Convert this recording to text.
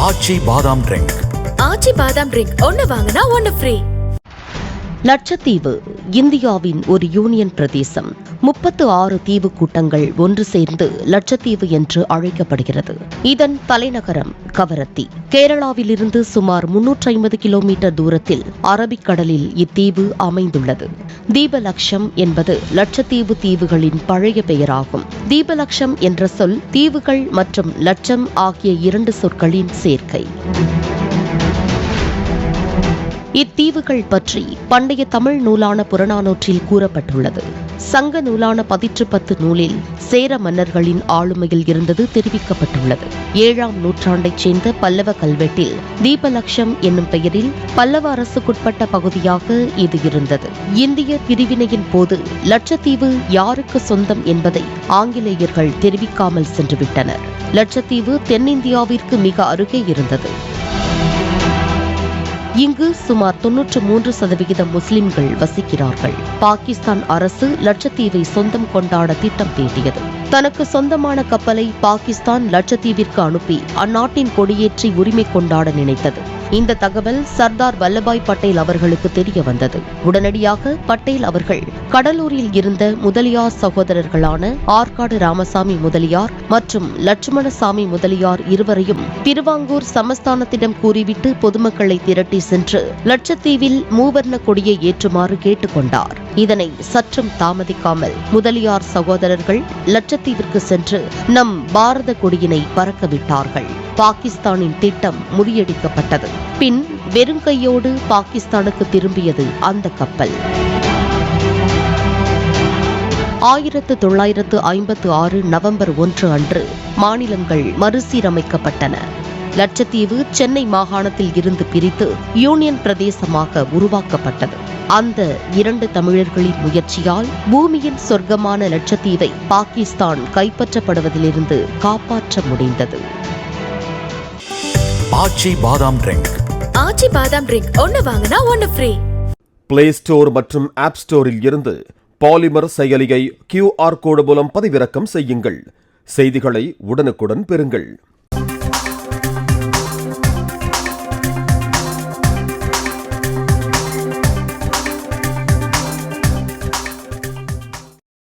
ஆச்சி பாதாம் ட்ரிங்க். ஆச்சி பாதாம் ட்ரிங்க் ஒன்னு வாங்கினா ஒன்னு ஃப்ரீ. லட்சத்தீவு இந்தியாவின் ஒரு யூனியன் பிரதேசம். 36 தீவு கூட்டங்கள் ஒன்று சேர்ந்து லட்சத்தீவு என்று அழைக்கப்படுகிறது. இதன் தலைநகரம் கவரத்தி. கேரளாவிலிருந்து சுமார் 350 கிலோமீட்டர் தூரத்தில் அரபிக்கடலில் இத்தீவு அமைந்துள்ளது. தீபலக்ஷம் என்பது லட்சத்தீவு தீவுகளின் பழைய பெயராகும். தீபலக்ஷம் என்ற சொல் தீவுகள் மற்றும் லட்சம் ஆகிய 2 சொற்களின் சேர்க்கை. இத்தீவுகள் பற்றி பண்டைய தமிழ் நூலான புறநானூற்றில் கூறப்பட்டுள்ளது. சங்க நூலான 10 நூலில் சேர மன்னர்களின் ஆளுமையில் இருந்தது தெரிவிக்கப்பட்டுள்ளது. 7ஆம் நூற்றாண்டைச் சேர்ந்த பல்லவ கல்வெட்டில் தீபலக்ஷம் என்னும் பெயரில் பல்லவ அரசுக்குட்பட்ட பகுதியாக இது இருந்தது. இந்திய பிரிவினையின் போது லட்சத்தீவு யாருக்கு சொந்தம் என்பதை ஆங்கிலேயர்கள் தெரிவிக்காமல் சென்றுவிட்டனர். லட்சத்தீவு தென்னிந்தியாவிற்கு மிக அருகே இருந்தது. இங்கு சுமார் 93% முஸ்லிம்கள் வசிக்கிறார்கள். பாகிஸ்தான் அரசு லட்சத்தீவை சொந்தம் கொண்டாட திட்டம் தீட்டியது. தனக்கு சொந்தமான கப்பலை பாகிஸ்தான் லட்சத்தீவிற்கு அனுப்பி அந்நாட்டின் கொடியேற்றி உரிமை கொண்டாட நினைத்தது. இந்த தகவல் சர்தார் வல்லபாய் பட்டேல் அவர்களுக்கு தெரிய வந்தது. உடனடியாக பட்டேல் அவர்கள் கடலூரில் இருந்த முதலியார் சகோதரர்களான ஆற்காடு ராமசாமி முதலியார் மற்றும் லட்சுமணசாமி முதலியார் இருவரையும் திருவாங்கூர் சமஸ்தானத்திடம் கூறிவிட்டு பொதுமக்களை திரட்டி சென்று லட்சத்தீவில் மூவர்ண கொடியை ஏற்றுமாறு கேட்டுக்கொண்டார். இதனை சற்றும் தாமதிக்காமல் முதலியார் சகோதரர்கள் லட்சத்தீவிற்கு சென்று நம் பாரத கொடியினை பறக்கவிட்டார்கள். பாகிஸ்தானின் திட்டம் முறியடிக்கப்பட்டது. பின் வெறுங்கையோடு பாகிஸ்தானுக்கு திரும்பியது அந்த கப்பல். 1956 நவம்பர் 1 அன்று மாநிலங்கள் மறுசீரமைக்கப்பட்டன. லட்சத்தீவு சென்னை மாகாணத்தில் இருந்து பிரித்து யூனியன் பிரதேசமாக உருவாக்கப்பட்டது. அந்த 2 தமிழர்களின் முயற்சியால் பூமியின் சொர்க்கமான லட்சத்தீவை பாகிஸ்தான் கைப்பற்றப்படுவதிலிருந்து காப்பாற்ற முடிந்தது. ஆச்சி பாதாம் ட்ரிங்க். ஆச்சி பாதாம் ட்ரிங்க் ஒன்னு வாங்கினா ஒன்னு ஃப்ரீ. பிளே ஸ்டோர் மற்றும் ஆப் ஸ்டோரில் இருந்து பாலிமர் செயலியை QR கோடு மூலம் பதிவிறக்கம் செய்யுங்கள். செய்திகளை உடனுக்குடன் பெறுங்கள்.